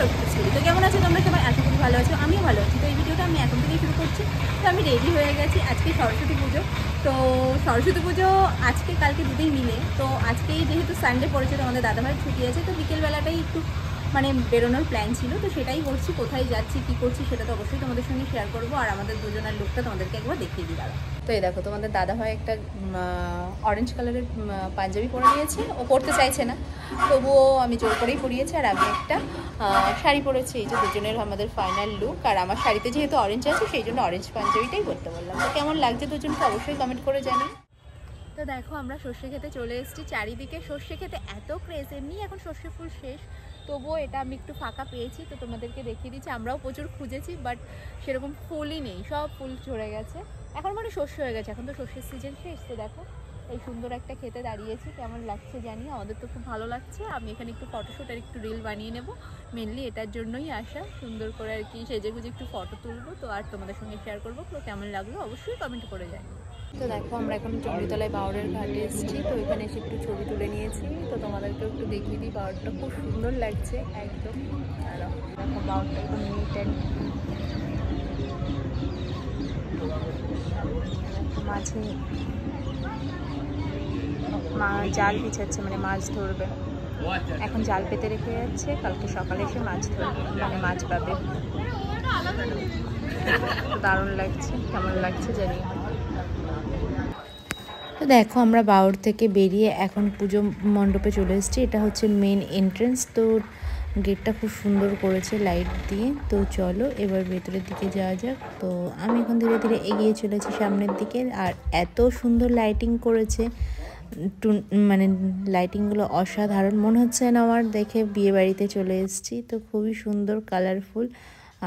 Saraswati story. তো কেমন আছো তোমরা সবাই? আশা করি ভালো আছো, আমিও ভালো আছি। তো এই ভিডিওটা আমি এখন থেকেই শুরু করছি। তো আমি রেডি হয়ে গেছি, আজকে সরস্বতী পুজো। তো সরস্বতী পুজো আজকে কালকে দুদিন মিলে। তো আজকেই যেহেতু সানডে পড়েছে, তো আমাদের দাদাভাই ছুটি আছে, তো বিকেলবেলাটাই একটু মানে বেরোনোর প্ল্যান ছিল। তো সেটাই করছি, কোথায় যাচ্ছি কী করছি সেটা তো অবশ্যই তোমাদের সঙ্গে শেয়ার করবো। আর আমাদের দুজনের লুকটা তোমাদেরকে একবার দেখিয়ে দিই দাদা। তো এই দেখো, তোমাদের দাদাভাই একটা অরেঞ্জ কালারের পাঞ্জাবি পরে নিয়েছে। ও পরতে চাইছে না, তবুও আমি জোর করেই পরিয়েছি। আর আমি একটা শাড়ি পরেছি। এই যে দুজনের আমাদের ফাইনাল লুক। আর আমার শাড়িতে যেহেতু অরেঞ্জ আছে, সেই জন্য অরেঞ্জ পাঞ্জাবিটাই পরতে বললাম। তো কেমন লাগছে দুজনকে অবশ্যই কমেন্ট করে জানি। তো দেখো, আমরা সর্ষে খেতে চলে এসেছি। চারিদিকে সর্ষে খেতে এত ক্রেজ, এমনি এখন সর্ষে ফুল শেষ, তবুও এটা আমি একটু ফাঁকা পেয়েছি, তো তোমাদেরকে দেখিয়ে দিচ্ছি। আমরাও প্রচুর খুঁজেছি, বাট সেরকম ফুলই নেই, সব ফুল ঝরে গেছে। এখন মানে শস্য হয়ে গেছে, এখন তো শস্যের সিজন শেষ। তো দেখো, এই সুন্দর একটা খেতে দাঁড়িয়েছি, কেমন লাগছে জানি, আমাদের তো খুব ভালো লাগছে। আমি এখানে একটু ফটোশ্যুট আর একটু রিল বানিয়ে নেব, মেনলি এটার জন্যই আসা, সুন্দর করে আর কি সেজে গুজে একটু ফটো তুলবো। তো আর তোমাদের সঙ্গে শেয়ার করবো। তো কেমন লাগলো অবশ্যই কমেন্ট করে যাই। তো দেখো, আমরা এখন চণ্ডীতলায় বাউরের ঘাটে এসেছি। তো এখানে এসে একটু ছবি তুলে নিয়েছি। তো তোমাদেরকেও একটু দেখিয়ে দিই, বাউরটা খুব সুন্দর লাগছে একদম। দেখো বাউরটা একদম নিট অ্যান্ড মাঝে জাল বিছাচ্ছে, মানে মাছ ধরবে। এখন জাল পেতে রেখে যাচ্ছে, কালকে সকালে এসে মাছ ধরবে, মানে মাছ পাবে। দারুণ লাগছে, কেমন লাগছে জানি। তো দেখো, আমরা বাউর থেকে বেরিয়ে এখন পুজো মণ্ডপে চলে এসেছি। এটা হচ্ছে মেন এন্ট্রেন্স। তো গেটটা খুব সুন্দর করেছে লাইট দিয়ে। তো চলো এবার ভেতরের দিকে যাওয়া যাক। তো আমি এখন ধীরে ধীরে এগিয়ে চলেছি সামনের দিকে। আর এত সুন্দর লাইটিং করেছে, মানে লাইটিংগুলো অসাধারণ, মনে হচ্ছে না আমার দেখে বিয়ে বাড়িতে চলে এসেছি। তো খুবই সুন্দর, কালারফুল,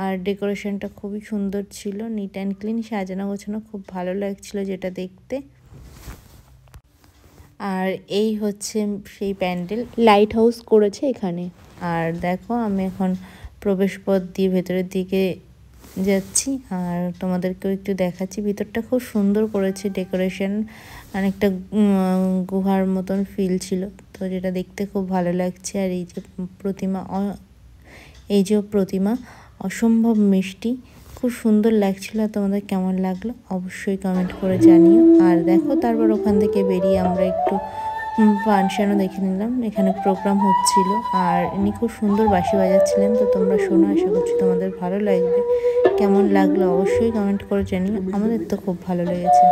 আর ডেকোরেশনটা খুবই সুন্দর ছিল, নিট অ্যান্ড ক্লিন, সাজানো গোছানো, খুব ভালো লাগছিল যেটা দেখতে। আর এই হচ্ছে সেই প্যান্ডেল, লাইট হাউস করেছে এখানে। আর দেখো, আমি এখন প্রবেশপথ দিয়ে ভেতরের দিকে যাচ্ছি, আর তোমাদেরকেও একটু দেখাচ্ছি। ভিতরটা খুব সুন্দর করেছে ডেকোরেশন, অনেকটা গুহার মতন ফিল ছিল, তো যেটা দেখতে খুব ভালো লাগছে। আর এই যে প্রতিমা অসম্ভব মিষ্টি, খুব সুন্দর লাগছিল। তোমাদের কেমন লাগলো অবশ্যই কমেন্ট করে জানিও। আর দেখো, তারপর ওখান থেকে বেরিয়ে আমরা একটু ফাংশনও দেখে নিলাম, এখানে প্রোগ্রাম হচ্ছিল। আর ইনি খুব সুন্দর বাঁশি বাজাচ্ছিলেন। তো তোমরা শোনো, আশা করছি তোমাদের ভালো লাগবে। কেমন লাগলো অবশ্যই কমেন্ট করে জানিও, আমাদের তো খুব ভালো লেগেছে।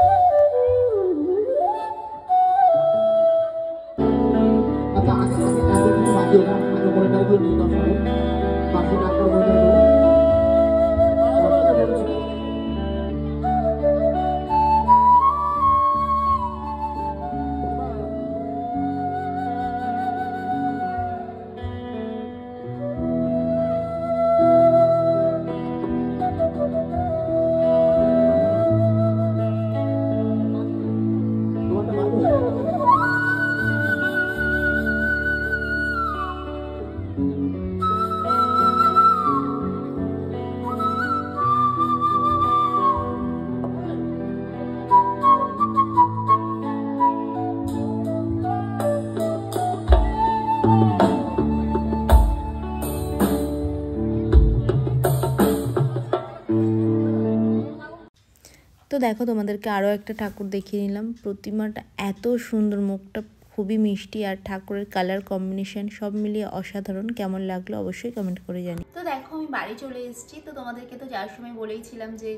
তো দেখো, তোমাদেরকে আরও একটা ঠাকুর দেখিয়ে নিলাম। প্রতিমাটা এত সুন্দর, মুখটা খুবই মিষ্টি, আর ঠাকুরের কালার কম্বিনেশন সব মিলিয়ে অসাধারণ। কেমন লাগলো অবশ্যই কমেন্ট করে জানি। তো দেখো, আমি বাড়ি চলে এসেছি। তো তোমাদেরকে তো যাওয়ার সময় বলেইছিলাম যে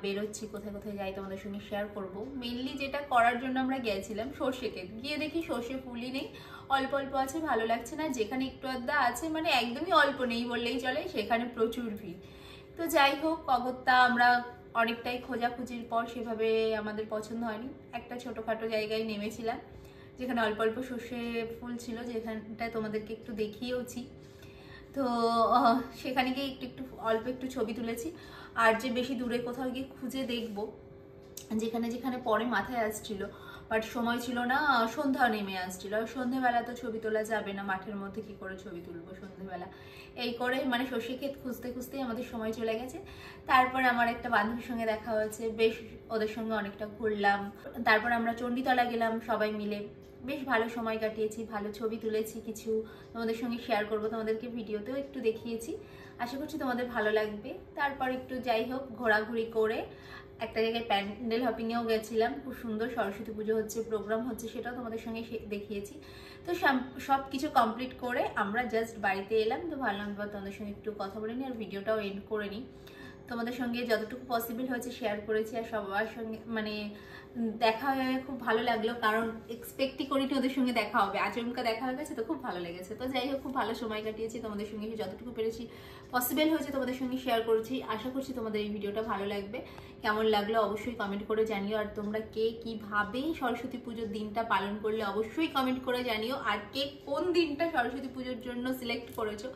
বেরোচ্ছি, কোথায় কোথায় যাই তোমাদের সঙ্গে শেয়ার করব। মেনলি যেটা করার জন্য আমরা গিয়েছিলাম সর্ষে ক্ষেত, গিয়ে দেখি সর্ষে ফুলই নেই, অল্প অল্প আছে, ভালো লাগছে না। যেখানে একটু আধা আছে, মানে একদমই অল্প নেই বললেই চলে, সেখানে প্রচুর ভিড়। তো যাই হোক, অগত্যা আমরা অনেকটাই খোঁজাখুঁজির পর সেভাবে আমাদের পছন্দ হয়নি, একটা ছোটোখাটো জায়গায় নেমেছিলাম যেখানে অল্প অল্প সর্ষে ফুল ছিল, যেখানটায় তোমাদেরকে একটু দেখিয়েওছি। তো সেখানে গিয়ে একটু অল্প একটু ছবি তুলেছি। আর যে বেশি দূরে কোথাও গিয়ে খুঁজে দেখবো, যেখানে যেখানে পরে মাথায় আসছিল, বাট সময় ছিল না, সন্ধ্যা নেমে আসছিল। আর সন্ধ্যেবেলা তো ছবি তোলা যাবে না, মাঠের মধ্যে কি করে ছবি তুলবো সন্ধ্যেবেলা। এই করে মানে সর্ষে ক্ষেত খুঁজতে খুঁজতেই আমাদের সময় চলে গেছে। তারপর আমার একটা বান্ধবীর সঙ্গে দেখা হয়েছে, বেশ ওদের সঙ্গে অনেকটা ঘুরলাম। তারপর আমরা চণ্ডীতলা গেলাম সবাই মিলে, বেশ ভালো সময় কাটিয়েছি, ভালো ছবি তুলেছি, কিছু তোমাদের সঙ্গে শেয়ার করব, তোমাদেরকে ভিডিওতেও একটু দেখিয়েছি। আশা করছি তোমাদের ভালো লাগবে। তারপর একটু যাই হোক ঘোরাঘুরি করে একটা জায়গায় প্যান্ডেল হপিংয়েও গেছিলাম, খুব সুন্দর সরস্বতী পুজো হচ্ছে, প্রোগ্রাম হচ্ছে, সেটাও তোমাদের সঙ্গে দেখিয়েছি। তো সব কিছু কমপ্লিট করে আমরা জাস্ট বাড়িতে এলাম। তো ভাবলাম এবার তোমাদের সঙ্গে একটু কথা বলে নিই আর ভিডিওটাও এন্ড করে নিই। তোমাদের সঙ্গে যতটুকু পসিবল হয়েছে শেয়ার করেছি, আর সবার সঙ্গে মানে দেখা হয়ে খুব ভালো লাগলো, কারণ এক্সপেক্টই করিনি ওদের সঙ্গে দেখা হবে, আচমকা দেখা হয়ে গেছে, তো খুব ভালো লেগেছে। তো যাই হোক খুব ভালো সময় কাটিয়েছি, তোমাদের সঙ্গে যতটুকু পেরেছি পসিবল হয়েছে তোমাদের সঙ্গে শেয়ার করেছি। আশা করছি তোমাদের এই ভিডিওটা ভালো লাগবে। কেমন লাগলো অবশ্যই কমেন্ট করে জানিও, আর তোমরা কে কিভাবে সরস্বতী পুজোর দিনটা পালন করলে অবশ্যই কমেন্ট করে জানিও, আর কে কোন দিনটা সরস্বতী পুজোর জন্য সিলেক্ট করেছো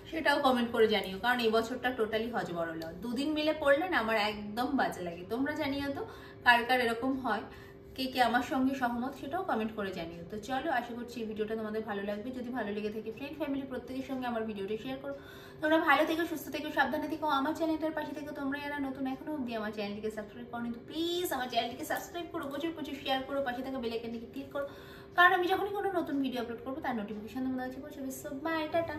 সেটাও কমেন্ট করে জানিও, কারণ এই বছরটা টোটালি হজবরল, দুদিন মিলে পড়লে না আমার একদম বাজে লাগে। তোমরা জানিও তো কার কার এরকম হয়, কে কে আমার সঙ্গে সহমত সেটাও কমেন্ট করে জানিও। তো চলো, আশা করছি এই ভিডিওটা তোমাদের ভালো লাগবে। যদি ভালো লেগে থাকে ফ্রেন্ড ফ্যামিলি প্রত্যেকের সঙ্গে আমার ভিডিওটা শেয়ার করো। তোমরা ভালো থেকো, সুস্থ থেকো, সাবধানে থেকো। আমার চ্যানেলটার পাশে থেকো। তোমরা যারা নতুন এখনো অবধি আমার চ্যানেলটিকে সাবস্ক্রাইব করো তো প্লিজ আমার চ্যানেলটিকে সাবস্ক্রাইব করো, প্রচুর প্রচুর শেয়ার করো, পাশে থাকা বেল আইকনটিকে ক্লিক করো, কারণ আমি যখনই কোনো নতুন ভিডিও আপলোড করবো তার নোটিফিকেশন তোমাদের কাছে পৌঁছাবে। So bye, tata.